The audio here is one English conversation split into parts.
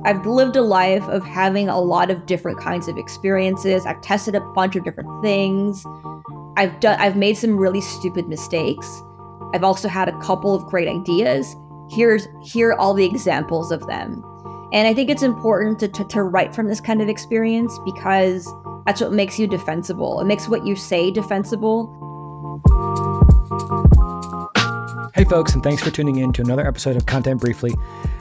I've lived a life of having a lot of different kinds of experiences. I've tested a bunch of different things. I've made some really stupid mistakes. I've also had a couple of great ideas. Here are all the examples of them. And I think it's important to write from this kind of experience because that's what makes you defensible. It makes what you say defensible. Hey folks, and thanks for tuning in to another episode of Content Briefly.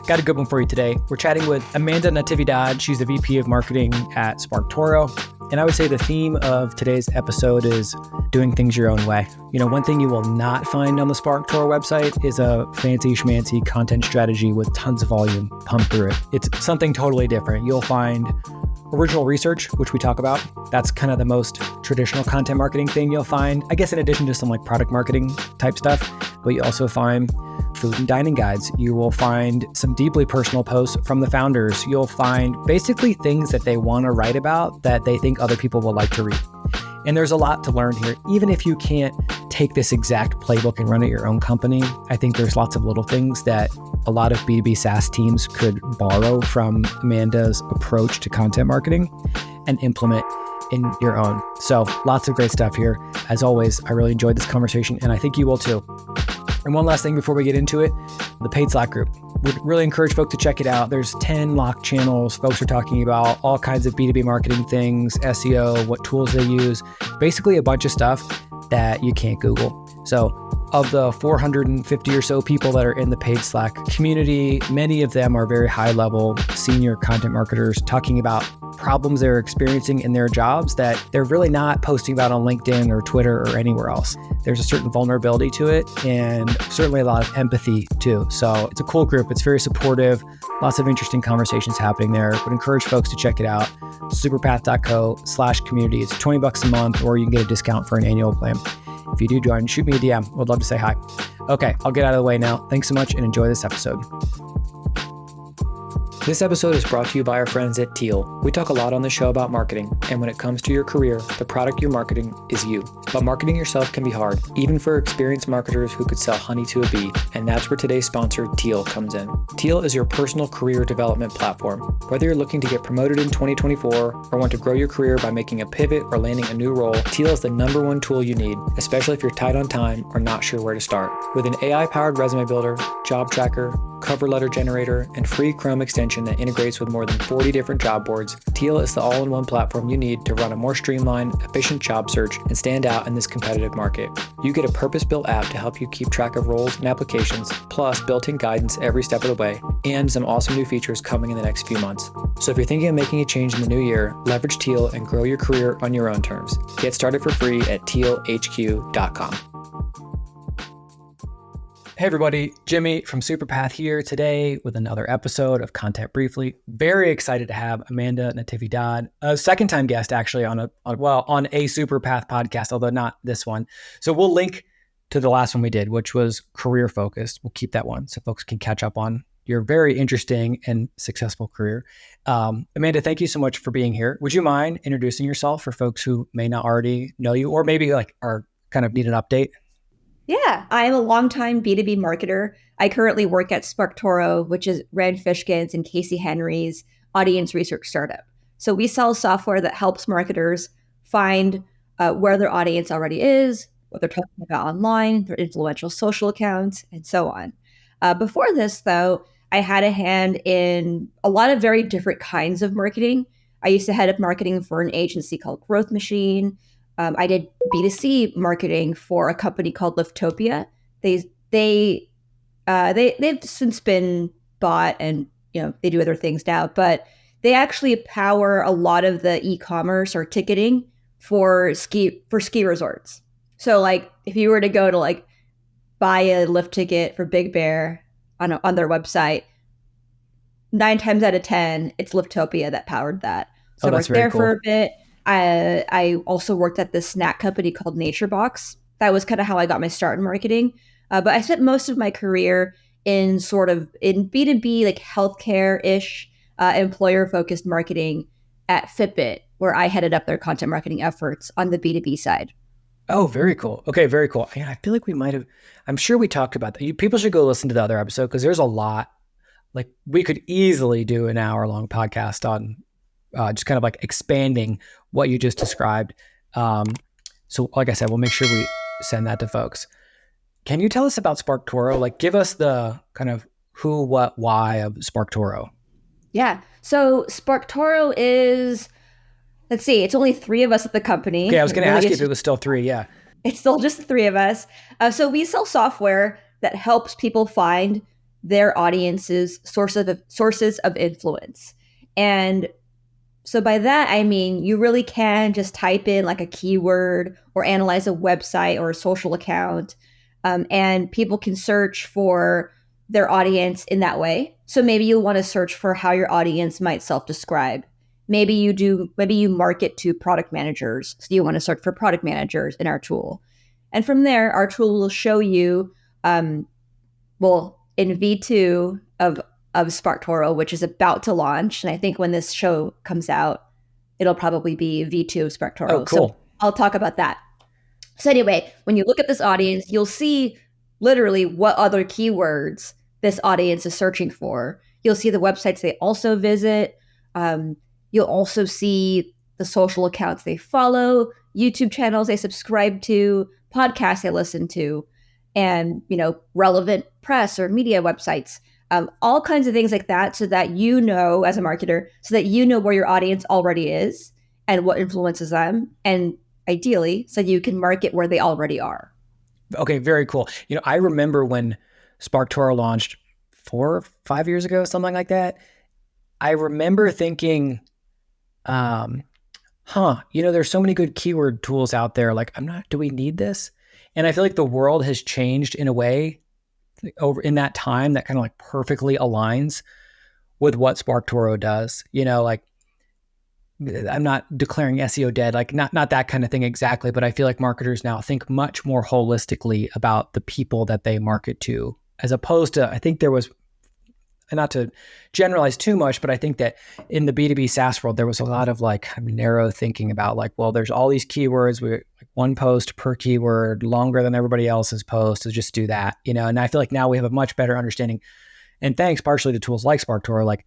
Got a good one for you today. We're chatting with Amanda Natividad. She's the VP of Marketing at SparkToro. And I would say the theme of today's episode is doing things your own way. You know, one thing you will not find on the SparkToro website is a fancy schmancy content strategy with tons of volume pumped through it. It's something totally different. You'll find original research, which we talk about. That's kind of the most traditional content marketing thing you'll find, I guess, in addition to some like product marketing type stuff. But you also find food and dining guides. You will find some deeply personal posts from the founders. You'll find basically things that they want to write about that they think other people will like to read. And there's a lot to learn here. Even if you can't take this exact playbook and run it your own company, I think there's lots of little things that a lot of B2B SaaS teams could borrow from Amanda's approach to content marketing and implement in your own. So lots of great stuff here. As always, I really enjoyed this conversation and I think you will too. And one last thing before we get into it, the paid Slack group. Would really encourage folks to check it out. There's 10 locked channels. Folks are talking about all kinds of B2B marketing things, SEO, what tools they use, basically a bunch of stuff that you can't Google. So of the 450 or so people that are in the paid Slack community, many of them are very high level senior content marketers talking about problems they're experiencing in their jobs that they're really not posting about on LinkedIn or Twitter or anywhere else. There's a certain vulnerability to it and certainly a lot of empathy too. So it's a cool group. It's very supportive. Lots of interesting conversations happening there. Would encourage folks to check it out. superpath.co/community. It's $20 a month, or you can get a discount for an annual plan. If you do join, shoot me a DM. Would love to say hi. Okay, I'll get out of the way now. Thanks so much and enjoy this episode. This episode is brought to you by our friends at Teal. We talk a lot on the show about marketing, and when it comes to your career, the product you're marketing is you. But marketing yourself can be hard, even for experienced marketers who could sell honey to a bee, and that's where today's sponsor, Teal, comes in. Teal is your personal career development platform. Whether you're looking to get promoted in 2024 or want to grow your career by making a pivot or landing a new role, Teal is the #1 tool you need, especially if you're tight on time or not sure where to start. With an AI-powered resume builder, job tracker, cover letter generator, and free Chrome extension that integrates with more than 40 different job boards, Teal is the all-in-one platform you need to run a more streamlined, efficient job search and stand out in this competitive market. You get a purpose-built app to help you keep track of roles and applications, plus built-in guidance every step of the way, and some awesome new features coming in the next few months. So if you're thinking of making a change in the new year, leverage Teal and grow your career on your own terms. Get started for free at tealhq.com. Hey everybody, Jimmy from Superpath here today with another episode of Content Briefly. Very excited to have Amanda Natividad, a second time guest actually on a Superpath podcast, although not this one. So we'll link to the last one we did, which was career focused. We'll keep that one so folks can catch up on your very interesting and successful career. Amanda, thank you so much for being here. Would you mind introducing yourself for folks who may not already know you or maybe like are kind of need an update? Yeah, I'm a longtime B2B marketer. I currently work at SparkToro, which is Rand Fishkin's and Casey Henry's audience research startup. So we sell software that helps marketers find where their audience already is, what they're talking about online, their influential social accounts, and so on. Before this, though, I had a hand in a lot of very different kinds of marketing. I used to head up marketing for an agency called Growth Machine. I did B2C marketing for a company called Liftopia. They've since been bought and they do other things now, but they actually power a lot of the e-commerce or ticketing for ski resorts. So like if you were to go to like buy a lift ticket for Big Bear on their website, 9 times out of 10 it's Liftopia that powered that. So I worked there for a bit. I also worked at this snack company called NatureBox. That was kind of how I got my start in marketing. But I spent most of my career in B2B, like healthcare-ish, employer-focused marketing at Fitbit, where I headed up their content marketing efforts on the B2B side. Oh, very cool. Okay, very cool. I feel like I'm sure we talked about that. People should go listen to the other episode because there's a lot like we could easily do an hour-long podcast on just kind of like expanding what you just described. So like I said, we'll make sure we send that to folks. Can you tell us about SparkToro? Like give us the kind of who, what, why of SparkToro. Yeah. So SparkToro is, let's see, it's only 3 of us at the company. Okay, I was going to ask you if it was still 3. Yeah. It's still just the 3 of us. So we sell software that helps people find their audience's sources of influence. And so by that, I mean, you really can just type in like a keyword or analyze a website or a social account, and people can search for their audience in that way. So maybe you'll want to search for how your audience might self-describe. Maybe you market to product managers. So you want to search for product managers in our tool. And from there, our tool will show you, in V2 of SparkToro, which is about to launch. And I think when this show comes out, it'll probably be V2 of SparkToro. Oh, cool. So I'll talk about that. So anyway, when you look at this audience, you'll see literally what other keywords this audience is searching for. You'll see the websites they also visit. You'll also see the social accounts they follow, YouTube channels they subscribe to, podcasts they listen to, and relevant press or media websites. All kinds of things like that, so that you know, as a marketer, so that you know where your audience already is and what influences them, and ideally, so you can market where they already are. Okay, very cool. I remember when SparkToro launched 4 or 5 years ago, something like that. I remember thinking, there's so many good keyword tools out there. Like, do we need this? And I feel like the world has changed in a way over in that time that kind of like perfectly aligns with what SparkToro does. Like, I'm not declaring SEO dead, like not that kind of thing exactly, but I feel like marketers now think much more holistically about the people that they market to, as opposed to, I think there was, and not to generalize too much, but I think that in the B2B SaaS world, there was a lot of like narrow thinking about like, well, there's all these keywords, we like 1 post per keyword, longer than everybody else's post, so just do that, and I feel like now we have a much better understanding, and thanks partially to tools like SparkToro, like,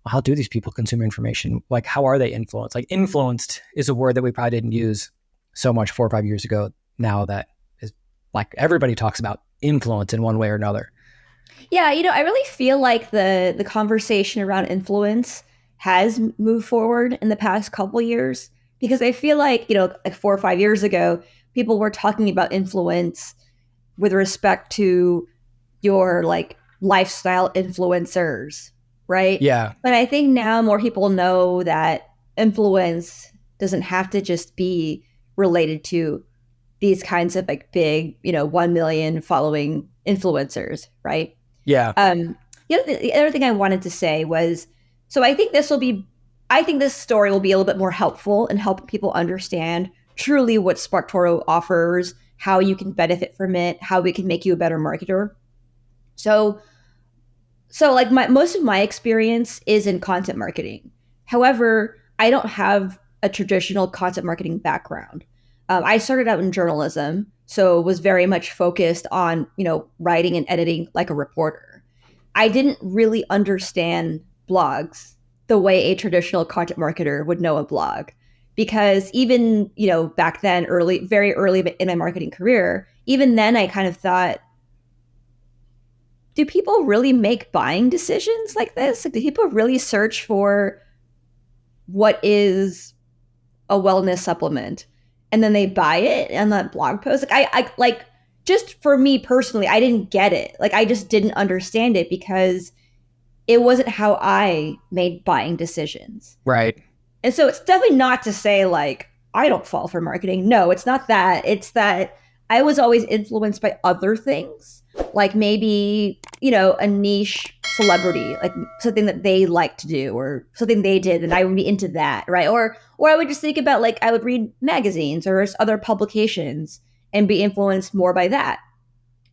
how do these people consume information? Like, how are they influenced? Like, influenced is a word that we probably didn't use so much 4 or 5 years ago. Now that is like everybody talks about influence in one way or another. Yeah, I really feel like the conversation around influence has moved forward in the past couple years, because I feel like, like 4 or 5 years ago, people were talking about influence with respect to your like lifestyle influencers, right? Yeah. But I think now more people know that influence doesn't have to just be related to these kinds of like big, 1 million following influencers, right? Yeah. The other thing I wanted to say was, so I think this story will be a little bit more helpful in helping people understand truly what SparkToro offers, how you can benefit from it, how we can make you a better marketer. So like most of my experience is in content marketing. However, I don't have a traditional content marketing background. I started out in journalism, so was very much focused on, writing and editing like a reporter. I didn't really understand blogs the way a traditional content marketer would know a blog, because even, back then, very early in my marketing career, even then I kind of thought, do people really make buying decisions like this? Like, do people really search for what is a wellness supplement and then they buy it on that blog post? Like, I like, just for me personally, I didn't get it. Like, I just didn't understand it because it wasn't how I made buying decisions. Right. And so it's definitely not to say like I don't fall for marketing. No, it's not that. It's that I was always influenced by other things, like maybe, a niche celebrity, like something that they like to do or something they did, and I would be into that, right? Or I would just think about, like, I would read magazines or other publications and be influenced more by that,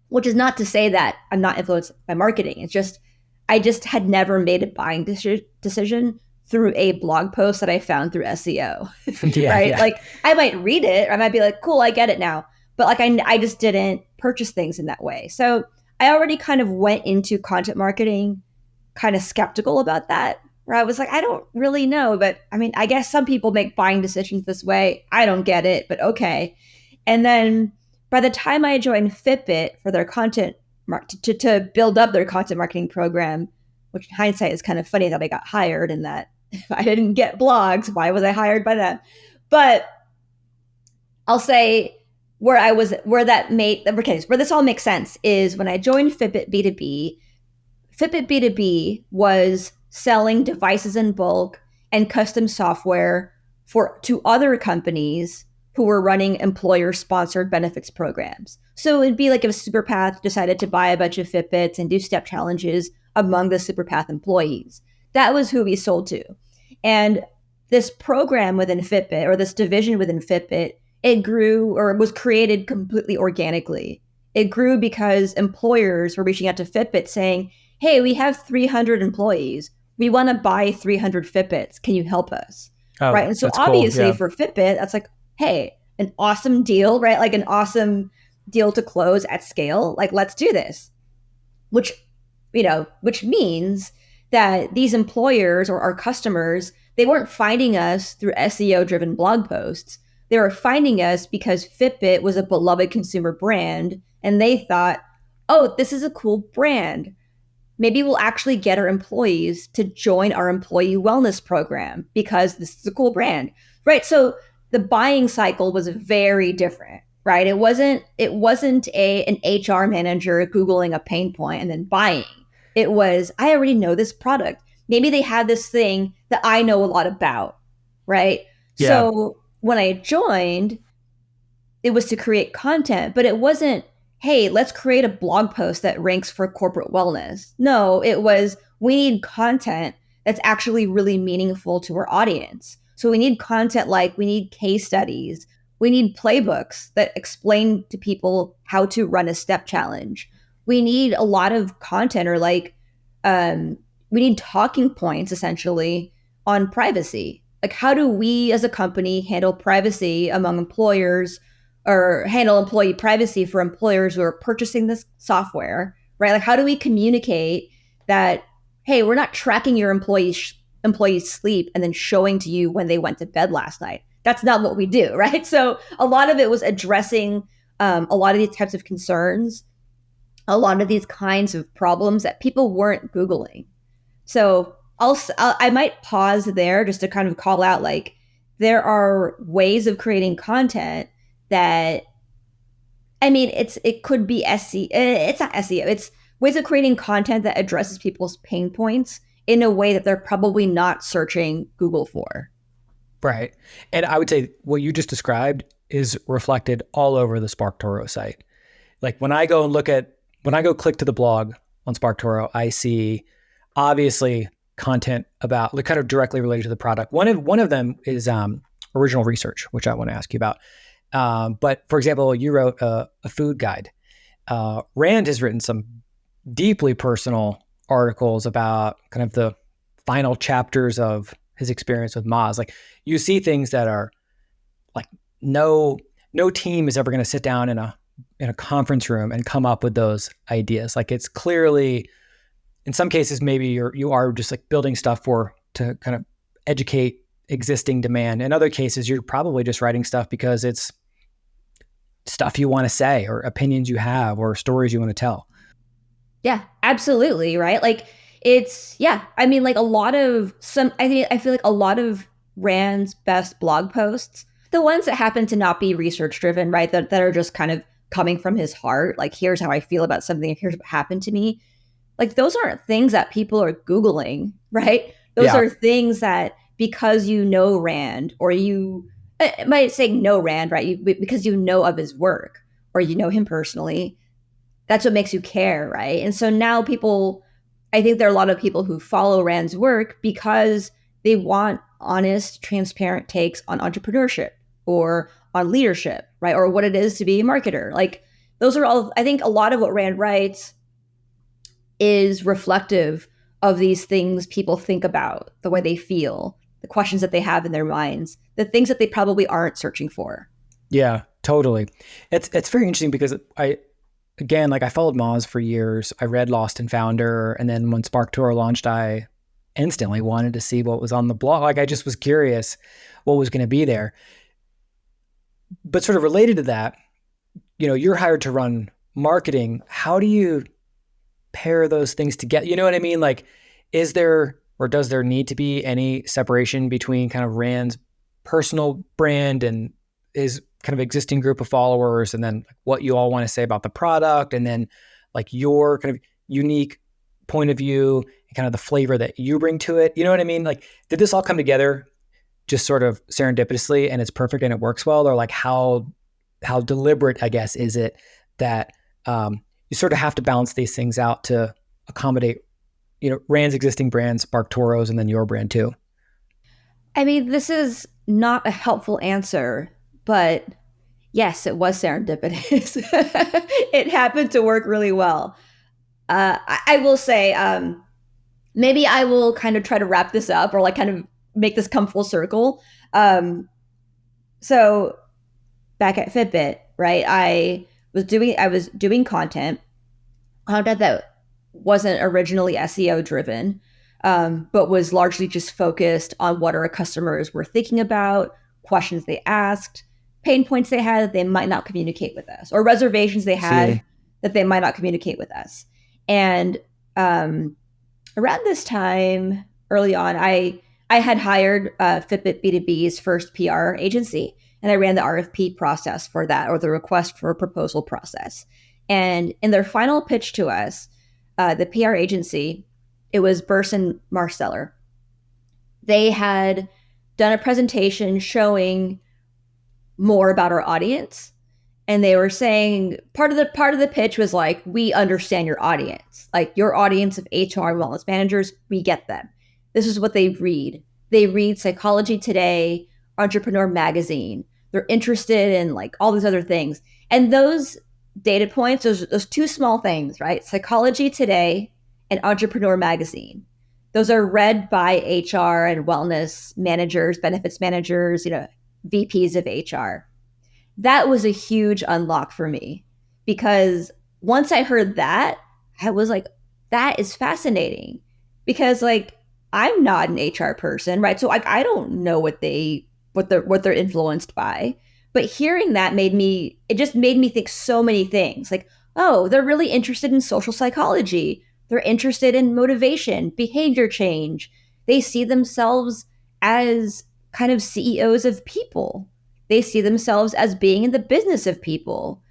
which is not to say that I'm not influenced by marketing. It's just, I just had never made a buying decision through a blog post that I found through SEO, Yeah, right? yeah. Like, I might read it, or I might be like, cool, I get it now. But like, I just didn't purchase things in that way. So I already kind of went into content marketing kind of skeptical about that. Where I was like, I don't really know, but I mean, I guess some people make buying decisions this way. I don't get it, but okay. And then by the time I joined Fitbit for their content to build up their content marketing program, which in hindsight is kind of funny that I got hired and that if I didn't get blogs, why was I hired by them? But I'll say where this all makes sense is when I joined Fitbit B2B. Fitbit B2B was selling devices in bulk and custom software to other companies who were running employer sponsored benefits programs. So it'd be like if Superpath decided to buy a bunch of Fitbits and do step challenges among the Superpath employees. That was who we sold to. And this program within Fitbit, or this division within Fitbit, it grew or was created completely organically. It grew because employers were reaching out to Fitbit saying, hey, we have 300 employees. We want to buy 300 Fitbits. Can you help us? Oh, right. And so that's obviously cool. Yeah. for Fitbit, that's like, hey, an awesome deal, right? Like an awesome deal to close at scale. Like, let's do this. Which means that these employers or our customers, they weren't finding us through SEO driven blog posts. They were finding us because Fitbit was a beloved consumer brand. And they thought, oh, this is a cool brand. Maybe we'll actually get our employees to join our employee wellness program because this is a cool brand, right? So the buying cycle was very different, right? It wasn't an HR manager Googling a pain point and then buying. It was, I already know this product. Maybe they had this thing that I know a lot about, right? Yeah. So when I joined, it was to create content, but it wasn't, hey, let's create a blog post that ranks for corporate wellness. No, it was, we need content that's actually really meaningful to our audience. So we need content like we need case studies. We need playbooks that explain to people how to run a step challenge. We need a lot of content or we need talking points essentially on privacy. Like, how do we as a company handle privacy among employers or handle employee privacy for employers who are purchasing this software, right? Like, how do we communicate that, hey, we're not tracking your employees' sleep and then showing to you when they went to bed last night? That's not what we do, right? So a lot of it was addressing a lot of these types of concerns, a lot of these kinds of problems that people weren't Googling. So I might pause there just to kind of call out, like, there are ways of creating content that, I mean, it could be SEO. It's not SEO. It's ways of creating content that addresses people's pain points in a way that they're probably not searching Google for. Right. And I would say what you just described is reflected all over the SparkToro site. Like when I go click to the blog on SparkToro, I see obviously content about, like, kind of directly related to the product. One of them is original research, which I want to ask you about. But for example, you wrote a food guide. Rand has written some deeply personal articles about kind of the final chapters of his experience with Moz. Like, you see things that are like no team is ever going to sit down in a conference room and come up with those ideas. Like, it's clearly, in some cases, maybe you are just like building stuff to kind of educate existing demand. In other cases, you're probably just writing stuff because it's stuff you want to say or opinions you have or stories you want to tell. Yeah, absolutely. Right. Like, I mean, like I feel like a lot of Rand's best blog posts, the ones that happen to not be research driven, right? That are just kind of coming from his heart. Like, here's how I feel about something. Here's what happened to me. Like, those aren't things that people are Googling, right? Those are things that, because you know Rand, or you might say know Rand, right? Because you know of his work or you know him personally. That's what makes you care, right? And so now I think there are a lot of people who follow Rand's work because they want honest, transparent takes on entrepreneurship or on leadership, right? Or what it is to be a marketer. Like, those are all, I think a lot of what Rand writes is reflective of these things people think about, the way they feel, the questions that they have in their minds, the things that they probably aren't searching for. Yeah, totally. It's very interesting because again, like I followed Moz for years. I read Lost and Founder. And then when SparkToro launched, I instantly wanted to see what was on the blog. Like I just was curious what was going to be there. But sort of related to that, you're hired to run marketing. How do you pair those things together? You know what I mean? Like, is there or does there need to be any separation between kind of Rand's personal brand and his kind of existing group of followers, and then what you all want to say about the product, and then like your kind of unique point of view and kind of the flavor that you bring to it? You know what I mean? Like, did this all come together just sort of serendipitously and it's perfect and it works well? Or like how deliberate, I guess, is it that you sort of have to balance these things out to accommodate, Rand's existing brand, SparkToro's, and then your brand too? I mean, this is not a helpful answer, but yes, it was serendipitous. It happened to work really well. I will say, maybe I will kind of try to wrap this up or like kind of make this come full circle. So back at Fitbit, right? I was doing content that wasn't originally SEO driven, but was largely just focused on what our customers were thinking about, questions they asked, pain points they had that they might not communicate with us, or reservations they had that they might not communicate with us. And around this time, early on, I had hired Fitbit B2B's first PR agency, and I ran the RFP process for that, or the request for a proposal process. And in their final pitch to us, the PR agency, it was Burson Marsteller. They had done a presentation showing more about our audience, and they were saying part of the pitch was like, we understand your audience, like your audience of HR and wellness managers, we get them. This is what they read. They read Psychology Today, Entrepreneur Magazine. They're interested in like all these other things. And those data points, those two small things, right? Psychology Today and Entrepreneur Magazine. Those are read by HR and wellness managers, benefits managers, VPs of HR. That was a huge unlock for me, because once I heard that, I was like, that is fascinating, because like I'm not an HR person, right? So like I don't know what they're influenced by. But hearing that just made me think so many things. Like, oh, they're really interested in social psychology. They're interested in motivation, behavior change. They see themselves as kind of CEOs of people. They see themselves as being in the business of people.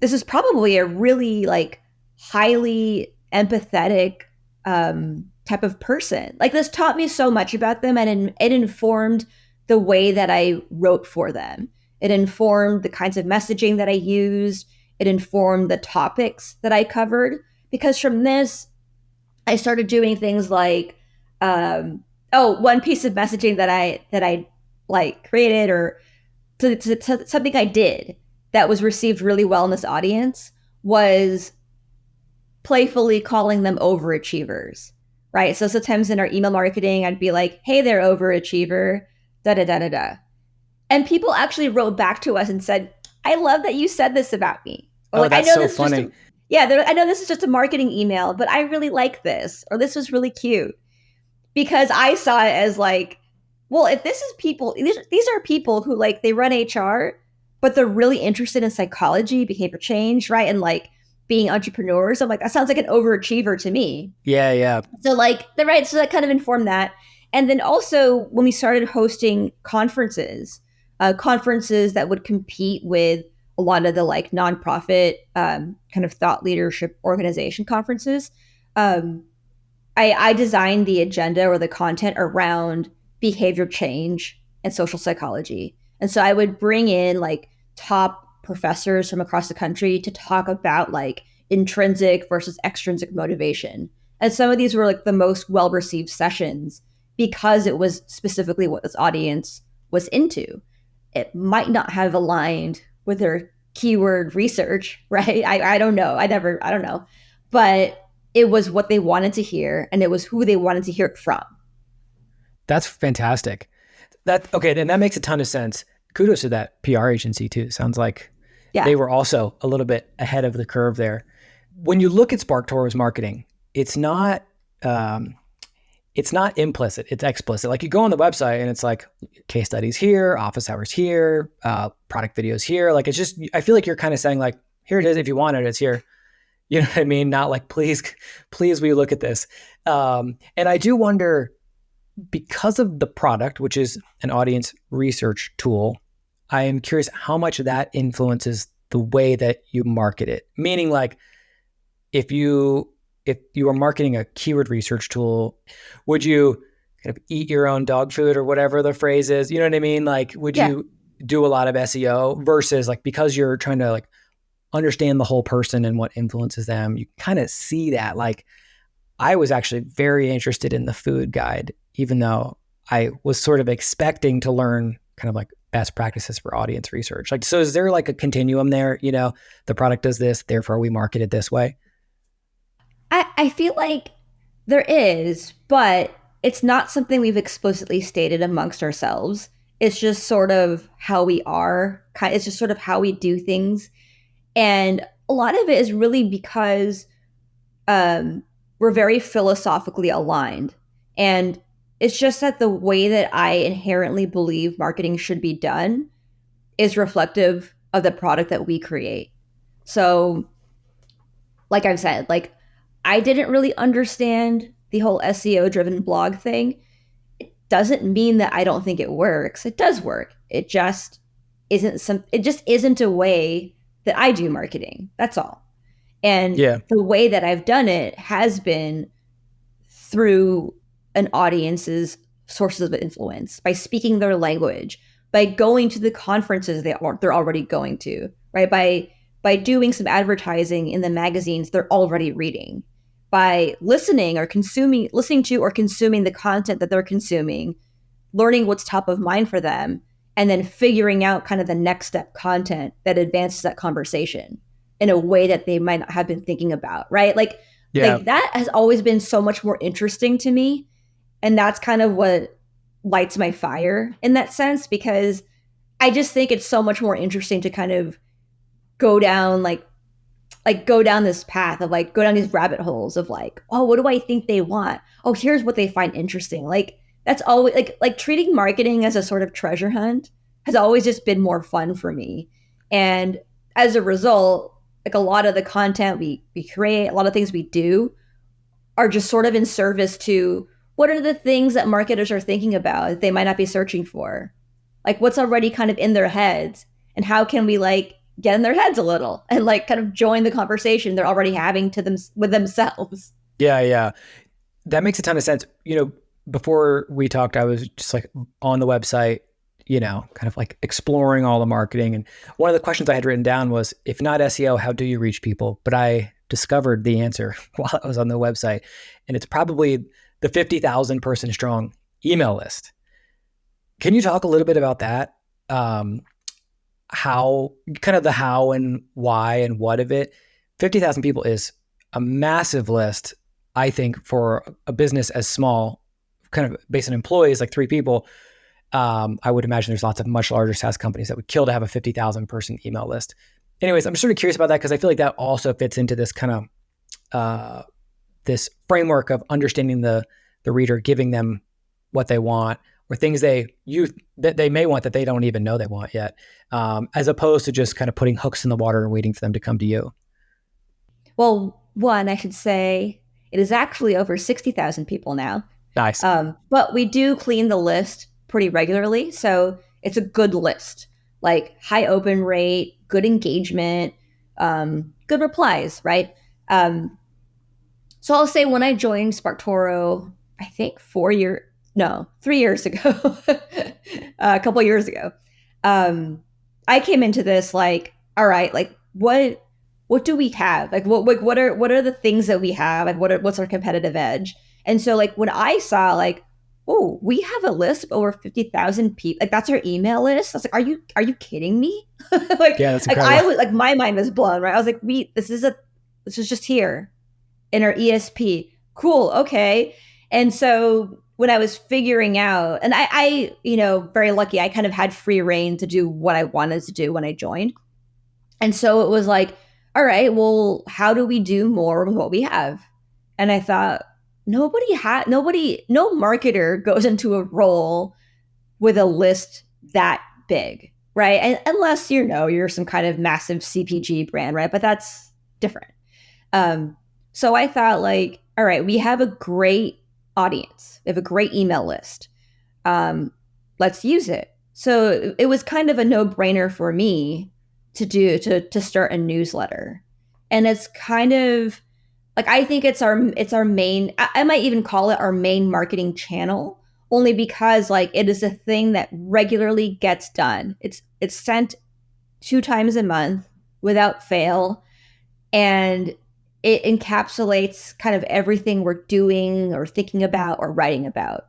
This is probably a really like highly empathetic type of person. Like, this taught me so much about them, and it informed the way that I wrote for them. It informed the kinds of messaging that I used. It informed the topics that I covered. Because from this, I started doing things like, one piece of messaging that I like created, or something I did that was received really well in this audience, was playfully calling them overachievers, right? So sometimes in our email marketing, I'd be like, "Hey there, overachiever, da da da da da." And people actually wrote back to us and said, "I love that you said this about me." Or like, that's "I know so this funny. is just I know this is just a marketing email, but I really like this," or "This was really cute," because I saw it as like, well, if this is people, these are people who like they run HR, but they're really interested in psychology, behavior change, right, and like being entrepreneurs. I'm like, that sounds like an overachiever to me. Yeah. So like the right, so that kind of informed that. And then also when we started hosting conferences that would compete with a lot of the like nonprofit kind of thought leadership organization conferences, I designed the agenda or the content around behavior change and social psychology. And so I would bring in like top professors from across the country to talk about like intrinsic versus extrinsic motivation. And some of these were like the most well received sessions because it was specifically what this audience was into. It might not have aligned with their keyword research, right? I don't know. I don't know. But it was what they wanted to hear, and it was who they wanted to hear it from. That's fantastic. Okay, then that makes a ton of sense. Kudos to that PR agency too. Sounds like Yeah. they were also a little bit ahead of the curve there. When you look at SparkToro's marketing, um, it's not implicit, it's explicit. Like you go on the website and it's like case studies here, office hours here, product videos here. Like it's just, I feel like you're kind of saying like, here it is. If you want it, it's here. You know what I mean? Not like, please, will you look at this? And I do wonder, because of the product, which is an audience research tool, I am curious how much that influences the way that you market it. Meaning like, if you are marketing a keyword research tool, would you kind of eat your own dog food or whatever the phrase is? You know what I mean? Like, would you do a lot of SEO versus like, because you're trying to like understand the whole person and what influences them, you kind of see that. Like, I was actually very interested in the food guide, even though I was sort of expecting to learn kind of like best practices for audience research. Like, so is there like a continuum there? You know, the product does this, therefore we market it this way. I feel like there is, but it's not something we've explicitly stated amongst ourselves. It's just sort of how we are. It's just sort of how we do things. And a lot of it is really because we're very philosophically aligned. And it's just that the way that I inherently believe marketing should be done is reflective of the product that we create. So, like I've said, like I didn't really understand the whole SEO driven blog thing. It doesn't mean that I don't think it works. It does work. It just isn't a way that I do marketing. That's all. And Yeah. the way that I've done it has been through an audience's sources of influence, by speaking their language, by going to the conferences they're already going to, right? By doing some advertising in the magazines they're already reading, by listening to or consuming the content that they're consuming, learning what's top of mind for them, and then figuring out kind of the next step content that advances that conversation in a way that they might not have been thinking about, right? Like that has always been so much more interesting to me. And that's kind of what lights my fire in that sense, because I just think it's so much more interesting to kind of go down go down this path of like, go down these rabbit holes of like, oh, what do I think they want? Oh, here's what they find interesting. Like that's always like treating marketing as a sort of treasure hunt has always just been more fun for me. And as a result, like a lot of the content we create, a lot of things we do are just sort of in service to what are the things that marketers are thinking about that they might not be searching for? Like what's already kind of in their heads, and how can we like get in their heads a little and like kind of join the conversation they're already having to them with themselves. Yeah. That makes a ton of sense. You know, before we talked, I was just like on the website, you know, kind of like exploring all the marketing. And one of the questions I had written down was, if not SEO, how do you reach people? But I discovered the answer while I was on the website. And it's probably the 50,000 person strong email list. Can you talk a little bit about that? How, kind of the how and why and what of it? 50,000 people is a massive list, I think, for a business as small, kind of based on employees, like 3 people. I would imagine there's lots of much larger SaaS companies that would kill to have a 50,000 person email list. Anyways, I'm just sort of curious about that because I feel like that also fits into this kind of this framework of understanding the reader, giving them what they want, or things that they may want that they don't even know they want yet, as opposed to just kind of putting hooks in the water and waiting for them to come to you. Well, one, I should say it is actually over 60,000 people now. Nice. But we do clean the list pretty regularly. So it's a good list, like high open rate, good engagement, good replies, right? So I'll say when I joined SparkToro, I think 3 years ago, a couple years ago, I came into this like, all right, like what do we have? Like what are the things that we have? Like what's our competitive edge? And so like when I saw like, oh, we have a list of over 50,000 people, like that's our email list. I was like, are you kidding me? Like, yeah, that's like incredible. I was like, my mind was blown, right? I was like, this is just here in our ESP. Cool. Okay. And so when I was figuring out, and I, very lucky, I kind of had free reign to do what I wanted to do when I joined. And so it was like, all right, well, how do we do more with what we have? And I thought, no marketer goes into a role with a list that big, right? And unless you're some kind of massive CPG brand, right? But that's different. So I thought, like, all right, we have a great audience, we have a great email list. Let's use it. So it was kind of a no-brainer for me to start a newsletter. And it's kind of like, I think it's our main, I might even call it our main marketing channel, only because like it is a thing that regularly gets done. It's sent 2 times a month without fail, and it encapsulates kind of everything we're doing or thinking about or writing about,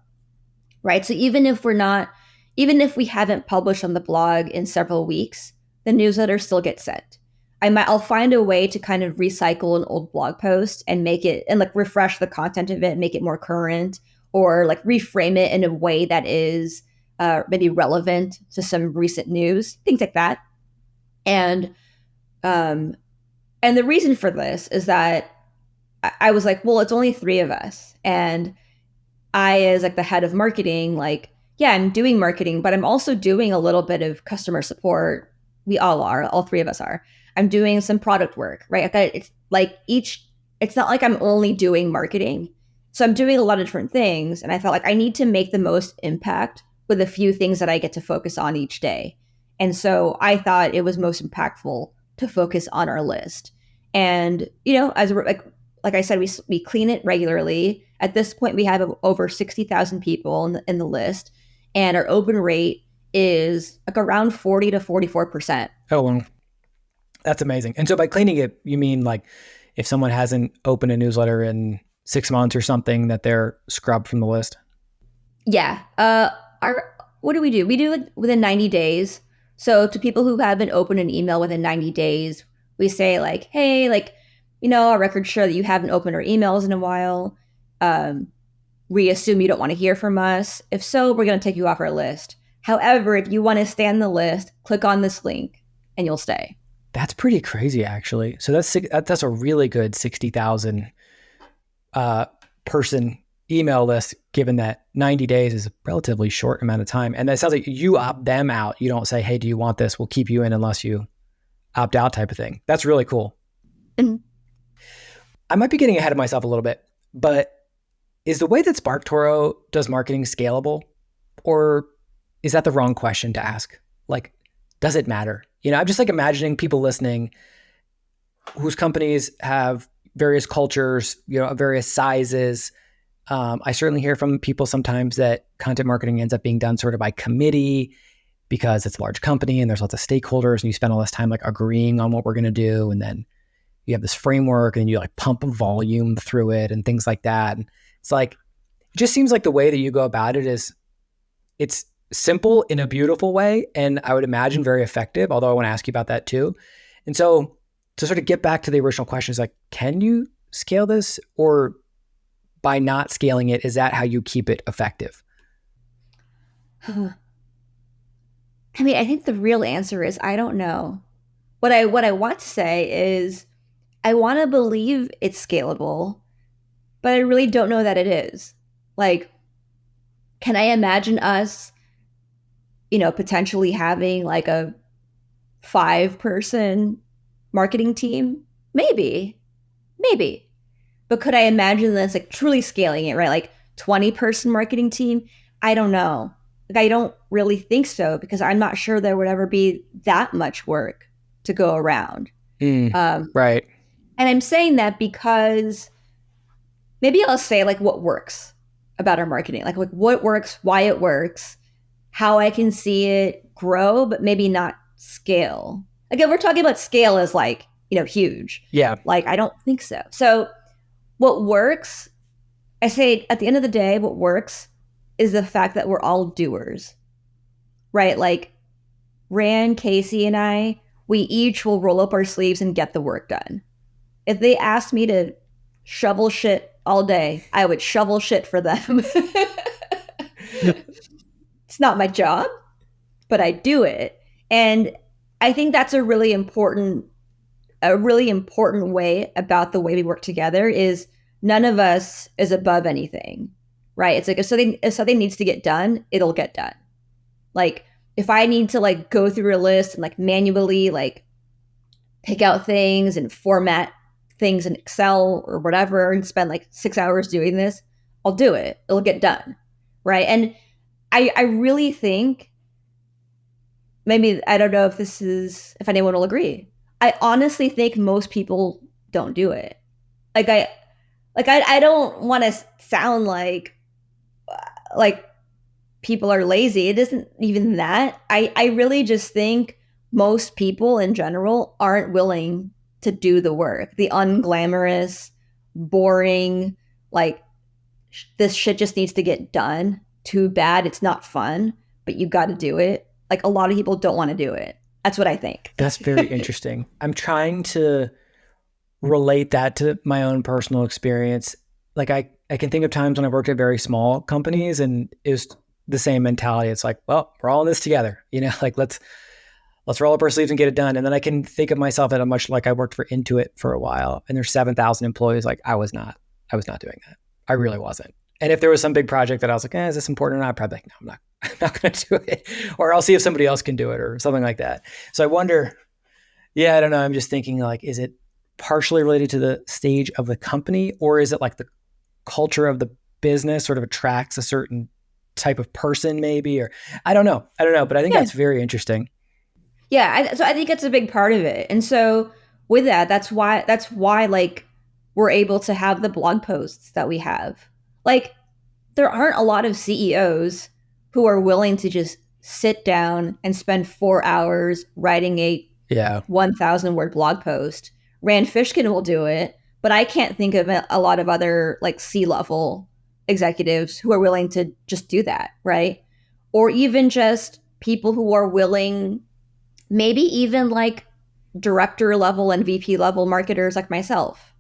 right? So even if we haven't published on the blog in several weeks, the newsletter still gets sent. I'll find a way to kind of recycle an old blog post and make it, and like refresh the content of it, make it more current, or like reframe it in a way that is maybe relevant to some recent news, things like that. And um, and the reason for this is that I was like, well, it's only three of us, and I, as like the head of marketing, like, yeah, I'm doing marketing, but I'm also doing a little bit of customer support. We all are, all three of us are. I'm doing some product work, right? It's like it's not like I'm only doing marketing. So I'm doing a lot of different things. And I felt like I need to make the most impact with a few things that I get to focus on each day. And so I thought it was most impactful to focus on our list. And, as we're like I said, we clean it regularly. At this point, we have over 60,000 people in the list, and our open rate is like around 40 to 44%. Oh, well, that's amazing. And so by cleaning it, you mean like if someone hasn't opened a newsletter in 6 months or something, that they're scrubbed from the list? Yeah. What do? We do it within 90 days. So to people who haven't opened an email within 90 days, we say like, hey, like, our records show that you haven't opened our emails in a while. We assume you don't want to hear from us. If so, we're going to take you off our list. However, if you want to stay on the list, click on this link and you'll stay. That's pretty crazy, actually. So that's a really good 60,000 person email list, given that 90 days is a relatively short amount of time. And that sounds like you opt them out. You don't say, hey, do you want this? We'll keep you in unless you opt out, type of thing. That's really cool. Mm-hmm. I might be getting ahead of myself a little bit, but is the way that SparkToro does marketing scalable, or is that the wrong question to ask? Like, does it matter? I'm just like imagining people listening whose companies have various cultures, various sizes. I certainly hear from people sometimes that content marketing ends up being done sort of by committee because it's a large company and there's lots of stakeholders, and you spend all this time like agreeing on what we're going to do. And then you have this framework and you like pump volume through it and things like that. And it's like, it just seems like the way that you go about it is, it's simple in a beautiful way. And I would imagine very effective, although I want to ask you about that too. And so to sort of get back to the original question is like, can you scale this, or by not scaling it, is that how you keep it effective? I mean, I think the real answer is, I don't know. What I want to say is, I want to believe it's scalable, but I really don't know that it is. Like, can I imagine us, potentially having like a 5-person marketing team? Maybe. But could I imagine this like truly scaling it, right? Like 20-person marketing team? I don't know. Like, I don't really think so, because I'm not sure there would ever be that much work to go around. Right. And I'm saying that because maybe I'll say like what works about our marketing, like what works, why it works, how I can see it grow, but maybe not scale. Again, we're talking about scale as like, huge. Yeah. Like, I don't think so. So what works, I say at the end of the day, what works is the fact that we're all doers, right? Like Rand, Casey, and I, we each will roll up our sleeves and get the work done. If they asked me to shovel shit all day, I would shovel shit for them. It's not my job, but I do it. And I think that's a really important way about the way we work together is none of us is above anything, right? It's like if something needs to get done, it'll get done. Like if I need to like go through a list and like manually like pick out things and format things in Excel or whatever and spend like 6 hours doing this, I'll do it. It'll get done. Right. And I really think maybe I don't know if anyone will agree. I honestly think most people don't do it. Like I don't want to sound like people are lazy. It isn't even that. I really just think most people in general aren't willing to do the work, the unglamorous, boring, like this shit just needs to get done. Too bad it's not fun, but you got to do it. Like a lot of people don't want to do it. That's what I think. That's very interesting. I'm trying to relate that to my own personal experience. Like I can think of times when I worked at very small companies and it was the same mentality. It's like, well, we're all in this together, like let's roll up our sleeves and get it done. And then I can think of myself at a much like I worked for Intuit for a while and there's 7,000 employees. Like I was not doing that. I really wasn't. And if there was some big project that I was like, is this important or not? I'd probably like, no, I'm not going to do it. Or I'll see if somebody else can do it or something like that. So I wonder, I don't know. I'm just thinking like, is it partially related to the stage of the company or is it like the culture of the business sort of attracts a certain type of person maybe, or I don't know, but I think that's very interesting. Yeah. So I think it's a big part of it. And so with that's why like we're able to have the blog posts that we have. Like there aren't a lot of CEOs who are willing to just sit down and spend 4 hours writing a 1,000 word blog post. Rand Fishkin will do it, but I can't think of a lot of other like C-level executives who are willing to just do that, right? Or even just people who are willing, maybe even like director level and VP level marketers like myself.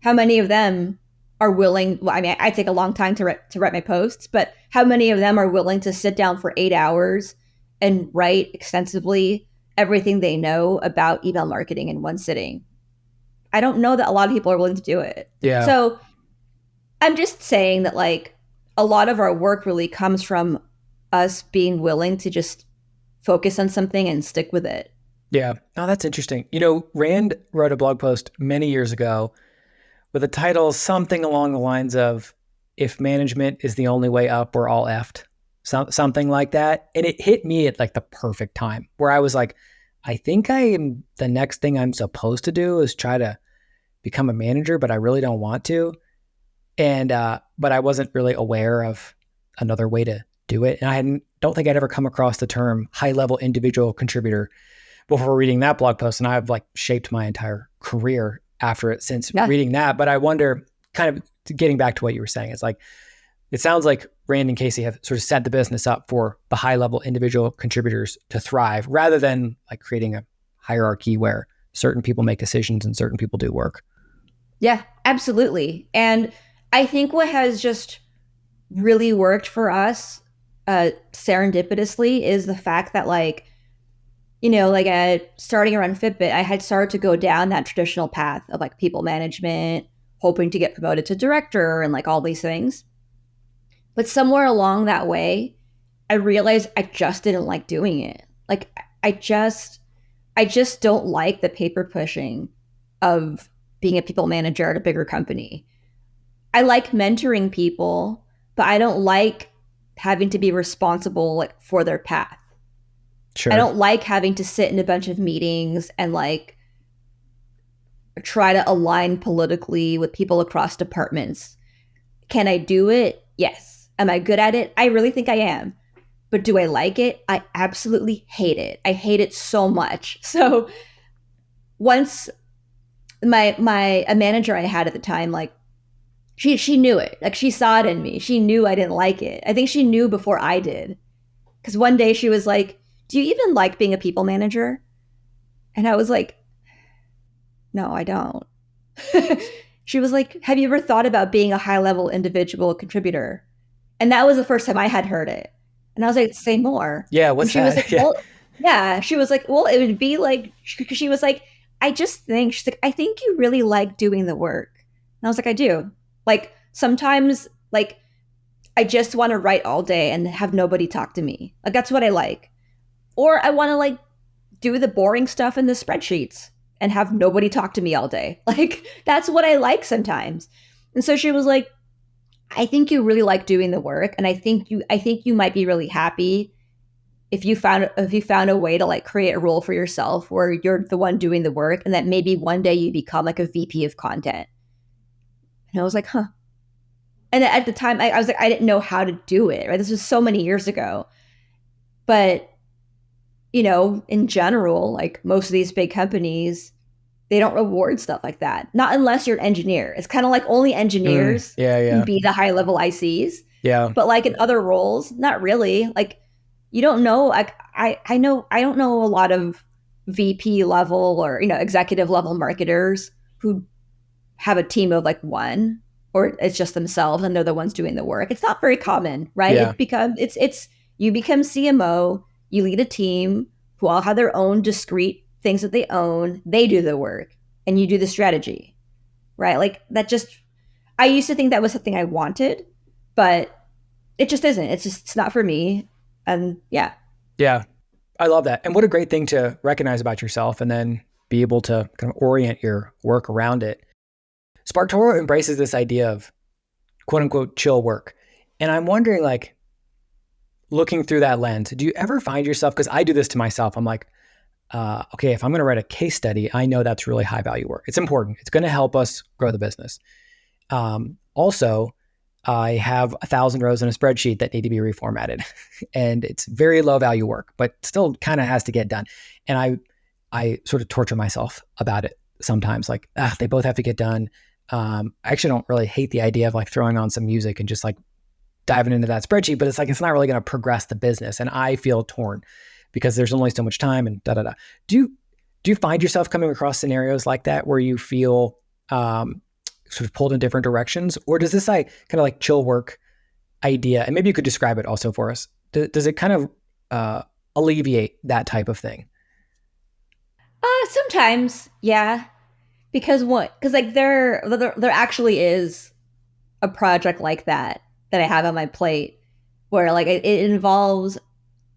How many of them are willing? Well, I mean, I take a long time to write my posts, but how many of them are willing to sit down for 8 hours and write extensively everything they know about email marketing in one sitting? I don't know that a lot of people are willing to do it. Yeah. So I'm just saying that like a lot of our work really comes from us being willing to just focus on something and stick with it. Yeah. Oh, that's interesting. Rand wrote a blog post many years ago with a title something along the lines of, if management is the only way up, we're all effed. Something like that. And it hit me at like the perfect time where I was like, I think the next thing I'm supposed to do is try to become a manager, but I really don't want to. And, but I wasn't really aware of another way to do it. And I don't think I'd ever come across the term high level individual contributor before reading that blog post. And I've like shaped my entire career after it since reading that. But I wonder, kind of getting back to what you were saying, it's like, it sounds like Rand and Casey have sort of set the business up for the high level individual contributors to thrive rather than like creating a hierarchy where certain people make decisions and certain people do work. Yeah, absolutely. And I think what has just really worked for us serendipitously is the fact that like, starting around Fitbit, I had started to go down that traditional path of like people management, hoping to get promoted to director and like all these things. But somewhere along that way, I realized I just didn't like doing it. Like I just don't like the paper pushing of being a people manager at a bigger company. I like mentoring people, but I don't like having to be responsible like for their path. Sure. I don't like having to sit in a bunch of meetings and like try to align politically with people across departments. Can I do it? Yes. Am I good at it? I really think I am. But do I like it? I absolutely hate it. I hate it so much. So once a manager I had at the time, like she knew it. Like she saw it in me. She knew I didn't like it. I think she knew before I did. Because one day she was like, "Do you even like being a people manager?" And I was like, "No, I don't." She was like, "Have you ever thought about being a high level individual contributor?" And that was the first time I had heard it. And I was like, "Say more." Yeah, what's and she that? was like, "Well, Yeah, she was like, well, it would be like, she was like, I just think, she's like, I think you really like doing the work. And I was like, I do. Like, sometimes, like, I just want to write all day and have nobody talk to me. Like, that's what I like. Or I want to, like, do the boring stuff in the spreadsheets and have nobody talk to me all day. Like, that's what I like sometimes. And so she was like, I think you really like doing the work. And I think you might be really happy if you found a way to like create a role for yourself where you're the one doing the work and that maybe one day you become like a VP of content. And I was like, huh. And at the time I was like, I didn't know how to do it, right? This was so many years ago. But, in general, like most of these big companies, they don't reward stuff like that. Not unless you're an engineer. It's kind of like only engineers Yeah, can yeah, be the high level ICs. yeah, But like in other roles, not really. Like you don't know. Like I don't know a lot of VP level or executive level marketers who have a team of like one, or it's just themselves and they're the ones doing the work. It's not very common, right? yeah, It's you become CMO, you lead a team who all have their own discrete things that they own. They do the work, and you do the strategy, right? Like that just. I used to think that was something I wanted, but it just isn't. It's not for me. And yeah. yeah. I love that. And what a great thing to recognize about yourself and then be able to kind of orient your work around it. SparkToro embraces this idea of quote unquote chill work. And I'm wondering, like, looking through that lens, do you ever find yourself, because I do this to myself, I'm like, okay, if I'm going to write a case study, I know that's really high value work. It's important. It's going to help us grow the business. Also, I have 1,000 rows in a spreadsheet that need to be reformatted and it's very low value work, but still kind of has to get done. And I sort of torture myself about it sometimes, like, they both have to get done. I actually don't really hate the idea of like throwing on some music and just like diving into that spreadsheet, but it's like, it's not really going to progress the business. And I feel torn because there's only so much time and da, da, da. Do you find yourself coming across scenarios like that where you feel, sort of pulled in different directions, or does this like kind of like chill work idea, and maybe you could describe it also for us, does it kind of alleviate that type of thing? Sometimes, yeah. Because what? Because like there actually is a project like that I have on my plate where like it involves.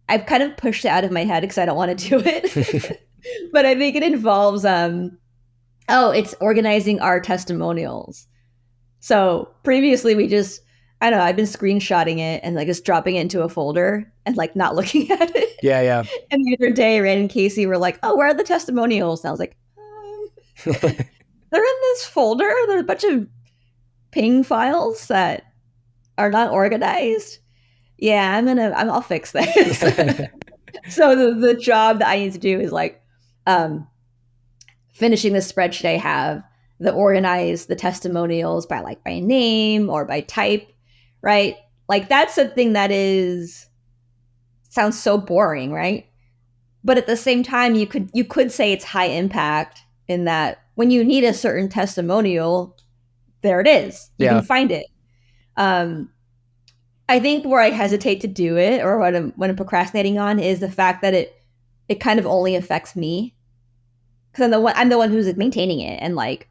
I've kind of pushed it out of my head because I don't want to do it, but I think it involves. Oh, it's organizing our testimonials. So previously we just, I don't know, I've been screenshotting it and like just dropping it into a folder and like not looking at it. Yeah, yeah. And the other day, Rand and Casey were like, "Oh, where are the testimonials?" And I was like, "They're in this folder. There's a bunch of ping files that are not organized." Yeah, I'll fix this. So the job that I need to do is like um, finishing the spreadsheet I have that organize the testimonials by like by name or by type, right? Like that's something that is sounds so boring, right? But at the same time, you could say it's high impact in that when you need a certain testimonial, there it is. You can Yeah, find it. Um, I think where I hesitate to do it, or what I'm procrastinating on, is the fact that it kind of only affects me because I'm the one who's maintaining it and like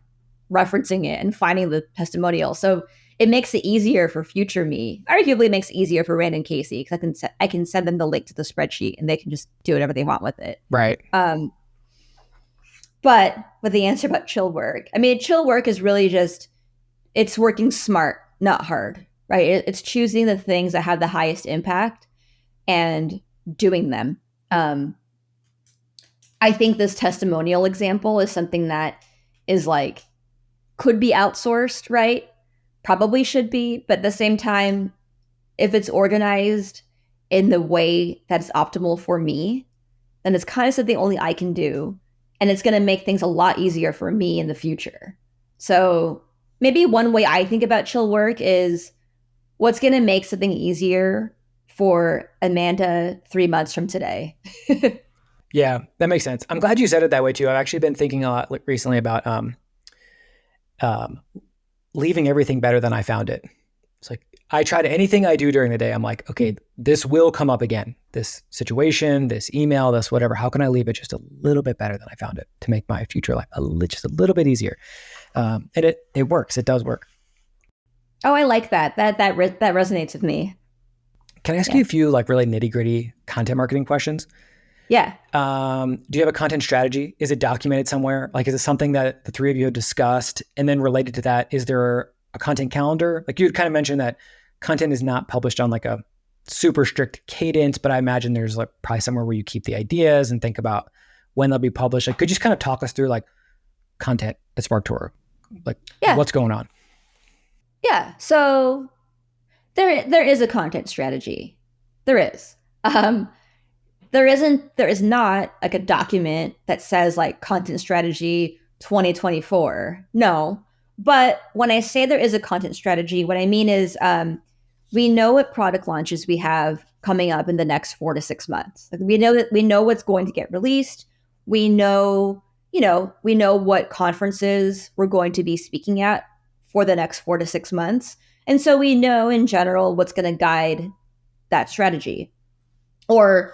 referencing it and finding the testimonial. So it makes it easier for future me. Arguably, it makes it easier for Rand and Casey because I can send them the link to the spreadsheet and they can just do whatever they want with it. right. But with the answer about chill work, I mean, chill work is really just it's working smart, not hard, right? It's choosing the things that have the highest impact and doing them. Um, I think this testimonial example is something that is like could be outsourced, right? Probably should be, but at the same time, if it's organized in the way that's optimal for me, then it's kind of something only I can do. And it's going to make things a lot easier for me in the future. So maybe one way I think about chill work is what's going to make something easier for Amanda 3 months from today. Yeah, that makes sense. I'm glad you said it that way too. I've actually been thinking a lot recently about um, leaving everything better than I found it. It's like I try to anything I do during the day. I'm like, okay, this will come up again. this situation, this email, this whatever, how can I leave it just a little bit better than I found it to make my future life just a little bit easier? And it works. It does work. Oh, I like that. That resonates with me. Can I ask you a few like really nitty gritty content marketing questions? Yeah. Do you have a content strategy? Is it documented somewhere? Like, is it something that the three of you have discussed? And then related to that, is there a content calendar? Like you had kind of mentioned that content is not published on like a super strict cadence, but I imagine there's like probably somewhere where you keep the ideas and think about when they'll be published. Like, could you just kind of talk us through like content at SparkToro? Like what's going on? Yeah. So there is a content strategy. There is. There is not like a document that says like content strategy 2024. No. But when I say there is a content strategy, what I mean is we know what product launches we have coming up in the next 4 to 6 months. Like we know what's going to get released. We know what conferences we're going to be speaking at for the next 4 to 6 months. And so we know in general what's going to guide that strategy. Or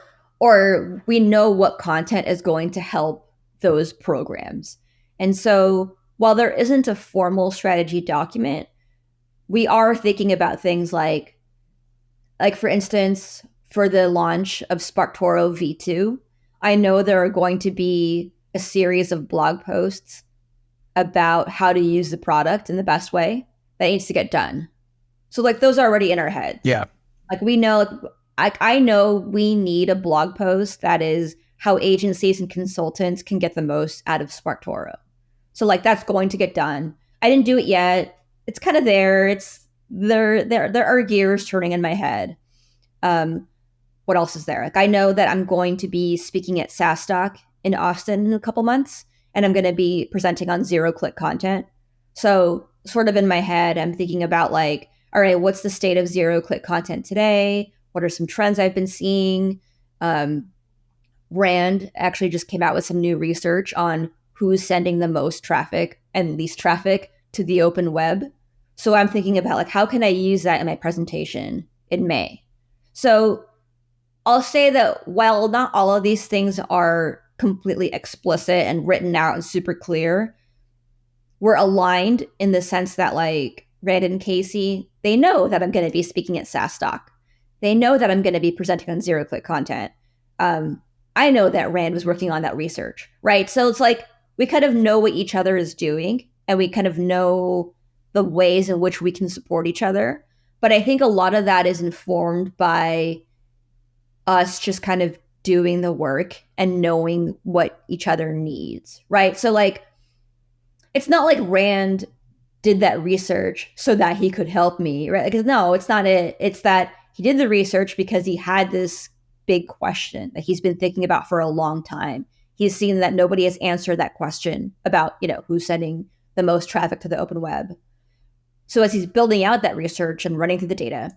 we know what content is going to help those programs. And so while there isn't a formal strategy document, we are thinking about things like for instance, for the launch of SparkToro V2, I know there are going to be a series of blog posts about how to use the product in the best way that needs to get done. So like those are already in our heads. Yeah. Like we know, I know we need a blog post that is how agencies and consultants can get the most out of SparkToro. So like that's going to get done. I didn't do it yet. It's kind of there. There are gears turning in my head. What else is there? Like I know that I'm going to be speaking at SaaStock in Austin in a couple months, and I'm going to be presenting on zero-click content. So sort of in my head, I'm thinking about like, all right, what's the state of zero-click content today? What are some trends I've been seeing? Rand actually just came out with some new research on who's sending the most traffic and least traffic to the open web. So I'm thinking about like, how can I use that in my presentation in May? So I'll say that while not all of these things are completely explicit and written out and super clear, we're aligned in the sense that like Rand and Casey, they know that I'm going to be speaking at SaaStock. They know that I'm going to be presenting on zero-click content. I know that Rand was working on that research, right? So it's like we kind of know what each other is doing, and we kind of know the ways in which we can support each other. But I think a lot of that is informed by us just kind of doing the work and knowing what each other needs, right? So like, it's not like Rand did that research so that he could help me, right? Because no, it's not it. It's that he did the research because he had this big question that he's been thinking about for a long time. He's seen that nobody has answered that question about, who's sending the most traffic to the open web. So as he's building out that research and running through the data,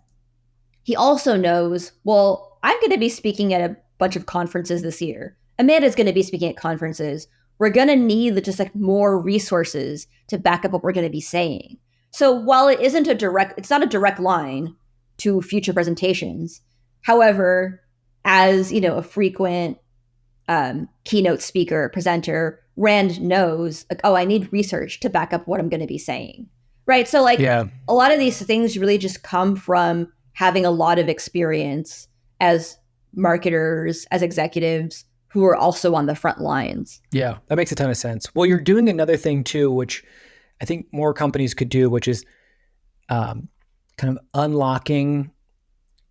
he also knows, well, I'm going to be speaking at a bunch of conferences this year. Amanda's going to be speaking at conferences. We're going to need just like more resources to back up what we're going to be saying. So while it's not a direct line to future presentations. However, as a frequent keynote speaker, presenter, Rand knows like, oh, I need research to back up what I'm going to be saying. Right. So like a lot of these things really just come from having a lot of experience as marketers, as executives who are also on the front lines. Yeah, that makes a ton of sense. Well, you're doing another thing too, which I think more companies could do, which is kind of unlocking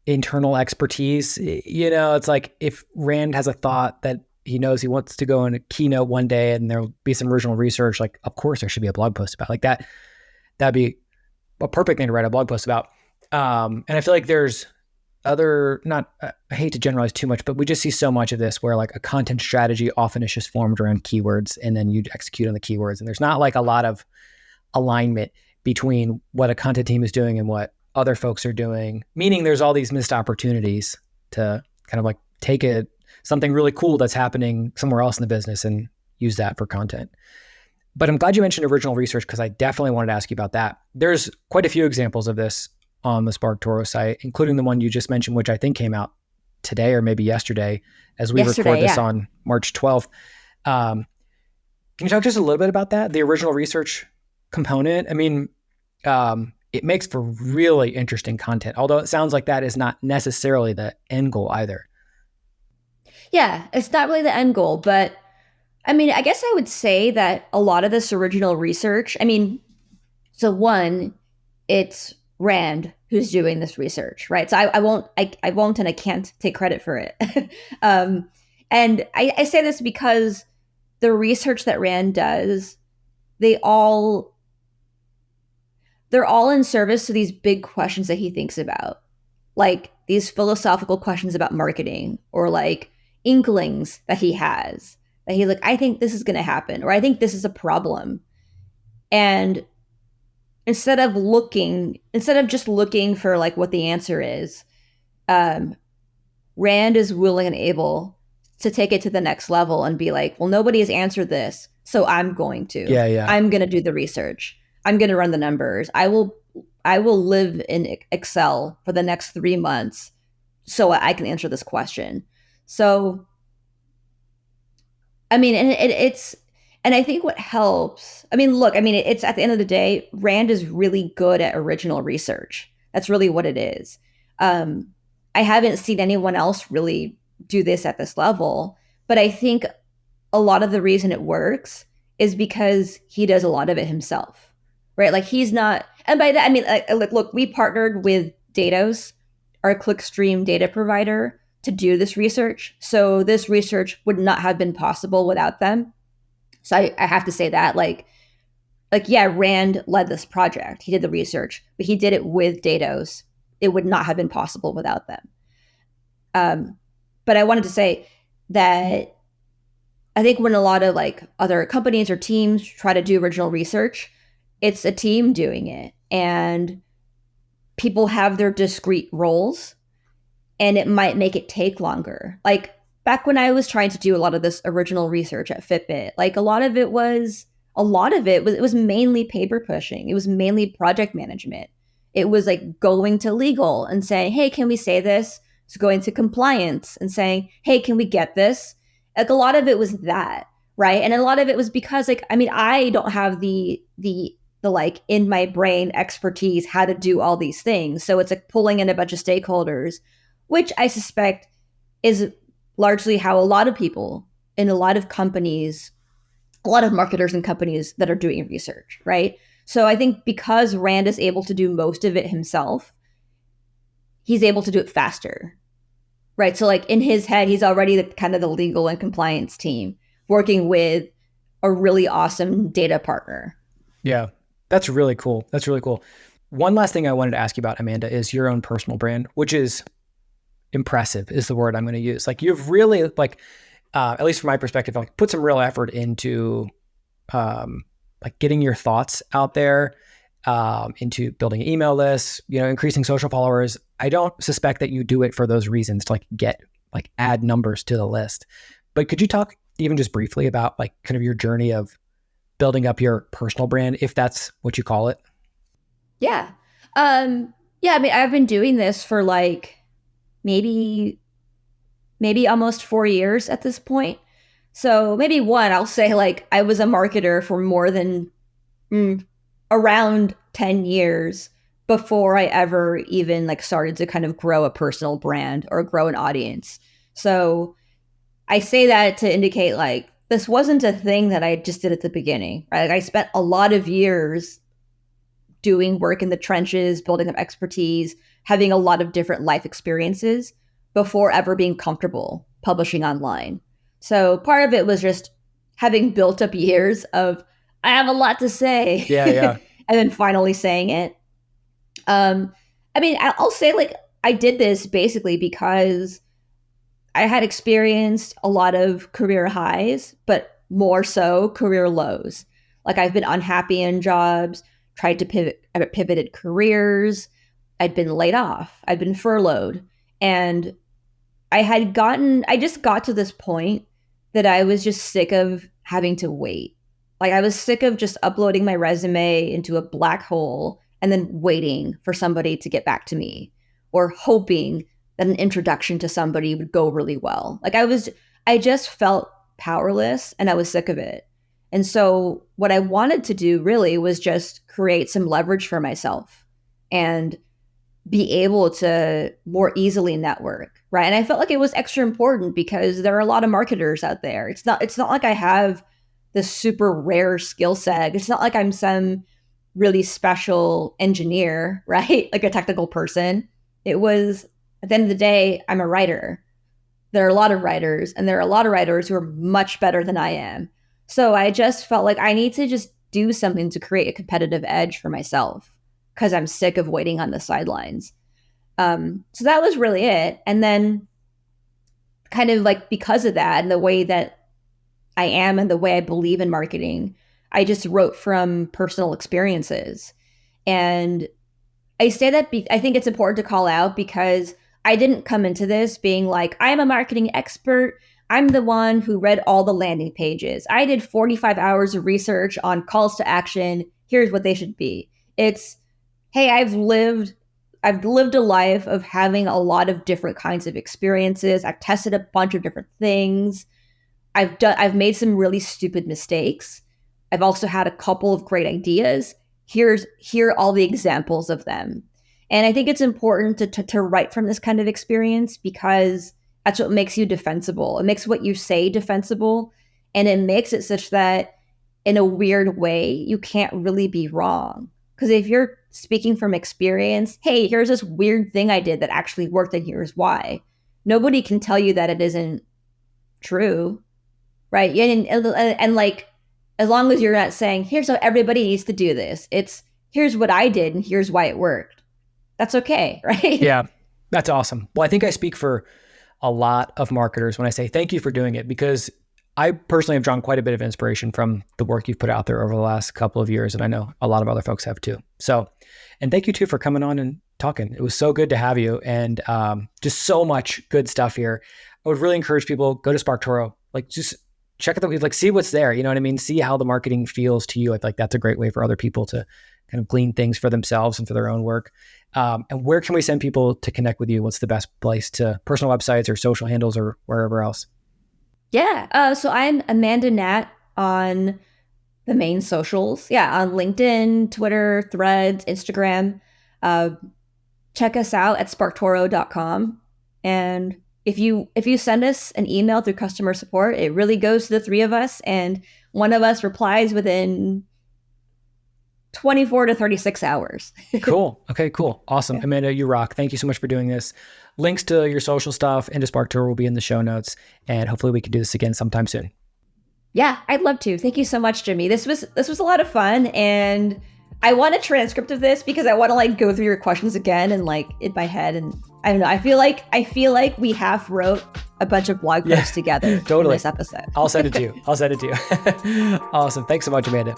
internal expertise. It's like if Rand has a thought that he knows he wants to go in a keynote one day and there'll be some original research, like of course there should be a blog post about like that. That'd be a perfect thing to write a blog post about. And I feel like there's I hate to generalize too much, but we just see so much of this where like a content strategy often is just formed around keywords and then you execute on the keywords. And there's not like a lot of alignment between what a content team is doing and what other folks are doing, meaning there's all these missed opportunities to kind of like take something really cool that's happening somewhere else in the business and use that for content. But I'm glad you mentioned original research because I definitely wanted to ask you about that. There's quite a few examples of this on the SparkToro site, including the one you just mentioned, which I think came out today or maybe yesterday as we Yesterday, record this yeah. on March 12th. Can you talk just a little bit about that, the original research component? I mean, it makes for really interesting content, although it sounds like that is not necessarily the end goal either. Yeah, it's not really the end goal, but I mean, I guess I would say that a lot of this original research, I mean, so one, it's Rand who's doing this research, right? So I won't, and I can't take credit for it. um, and I say this because the research that Rand does, they all they're all in service to these big questions that he thinks about, like these philosophical questions about marketing, or like inklings that he has, that he's like, I think this is going to happen, or I think this is a problem. And instead of just looking for like what the answer is, um, Rand is willing and able to take it to the next level and be like, well, nobody has answered this, so I'm going to. Yeah, yeah. I'm going to do the research. I'm going to run the numbers. I will live in Excel for the next 3 months so I can answer this question. So, I mean, and I think what helps, I mean, look, I mean, it's at the end of the day, Rand is really good at original research. That's really what it is. Um, I haven't seen anyone else really do this at this level, but I think a lot of the reason it works is because he does a lot of it himself, right? Like he's not, and by that I mean, like look, we partnered with Datos, our clickstream data provider, to do this research. So this research would not have been possible without them. So I have to say that, like yeah, Rand led this project. He did the research, but he did it with Datos. It would not have been possible without them. Um, but I wanted to say that I think when a lot of like other companies or teams try to do original research, it's a team doing it, and people have their discrete roles, and it might make it take longer. Like back when I was trying to do a lot of this original research at Fitbit, like it was mainly paper pushing. It was mainly project management. It was like going to legal and saying, "Hey, can we say this?" It's going to compliance and saying, "Hey, can we get this?" Like a lot of it was that, right? And a lot of it was because like I mean, I don't have the like in my brain expertise how to do all these things. So it's like pulling in a bunch of stakeholders, which I suspect is largely how a lot of people in a lot of companies, a lot of marketers and companies that are doing research, right? So I think because Rand is able to do most of it himself, he's able to do it faster, right? So like in his head, he's already the kind of the legal and compliance team working with a really awesome data partner. Yeah, that's really cool. That's really cool. One last thing I wanted to ask you about, Amanda, is your own personal brand, which is impressive is the word I'm going to use. Like you've really like, at least from my perspective, like put some real effort into like getting your thoughts out there, into building email lists, you know, increasing social followers. I don't suspect that you do it for those reasons to like add numbers to the list. But could you talk even just briefly about like kind of your journey of building up your personal brand, if that's what you call it? Yeah. Yeah, I mean, I've been doing this for like maybe almost 4 years at this point. So maybe one, I'll say like I was a marketer for more than mm, around 10 years before I ever even like started to kind of grow a personal brand or grow an audience. So I say that to indicate like this wasn't a thing that I just did at the beginning, right? Like I spent a lot of years doing work in the trenches, building up expertise, having a lot of different life experiences before ever being comfortable publishing online. So part of it was just having built up years of, I have a lot to say, Yeah, yeah. and then finally saying it. I mean, I'll say like I did this basically because I had experienced a lot of career highs, but more so career lows. Like I've been unhappy in jobs, tried to pivot, I've pivoted careers. I'd been laid off. I'd been furloughed. And I just got to this point that I was just sick of having to wait. Like I was sick of just uploading my resume into a black hole and then waiting for somebody to get back to me, or hoping that an introduction to somebody would go really well. Like I just felt powerless and I was sick of it. And so what I wanted to do really was just create some leverage for myself and be able to more easily network, right? And I felt like it was extra important because there are a lot of marketers out there. It's not like I have this super rare skill set. It's not like I'm some really special engineer, right? Like a technical person. It was, at the end of the day, I'm a writer. There are a lot of writers, and there are a lot of writers who are much better than I am. So I just felt like I need to just do something to create a competitive edge for myself because I'm sick of waiting on the sidelines. So that was really it. And then kind of like because of that and the way that I am and the way I believe in marketing, I just wrote from personal experiences. And I say that I think it's important to call out because I didn't come into this being like, I'm a marketing expert. I'm the one who read all the landing pages. I did 45 hours of research on calls to action. Here's what they should be. It's, hey, I've lived a life of having a lot of different kinds of experiences. I've tested a bunch of different things. I've made some really stupid mistakes. I've also had a couple of great ideas. Here are all the examples of them. And I think it's important to write from this kind of experience because that's what makes you defensible. It makes what you say defensible. And it makes it such that in a weird way, you can't really be wrong. Because if you're speaking from experience, hey, here's this weird thing I did that actually worked and here's why. Nobody can tell you that it isn't true, right? And like, as long as you're not saying, here's how everybody needs to do this. It's, here's what I did and here's why it worked. That's okay, right? Yeah, that's awesome. Well, I think I speak for a lot of marketers when I say thank you for doing it, because I personally have drawn quite a bit of inspiration from the work you've put out there over the last couple of years. And I know a lot of other folks have too. So, and thank you too for coming on and talking. It was so good to have you, and just so much good stuff here. I would really encourage people, go to SparkToro, like just check out like see what's there. You know what I mean? See how the marketing feels to you. I feel like that's a great way for other people to kind of glean things for themselves and for their own work. And where can we send people to connect with you? What's the best place to personal websites or social handles or wherever else? Yeah. So I'm Amanda Nat on the main socials. Yeah. On LinkedIn, Twitter, Threads, Instagram. Check us out at sparktoro.com. And if you send us an email through customer support, it really goes to the three of us. And one of us replies within 24 to 36 hours. Cool. Okay, cool. Awesome. Yeah. Amanda, you rock. Thank you so much for doing this. Links to your social stuff and to SparkToro will be in the show notes. And hopefully we can do this again sometime soon. Yeah, I'd love to. Thank you so much, Jimmy. This was a lot of fun. And I want a transcript of this because I want to like go through your questions again and like in my head. And I don't know. I feel like we half wrote a bunch of blog posts together totally. In this episode. I'll send it to you. Awesome. Thanks so much, Amanda.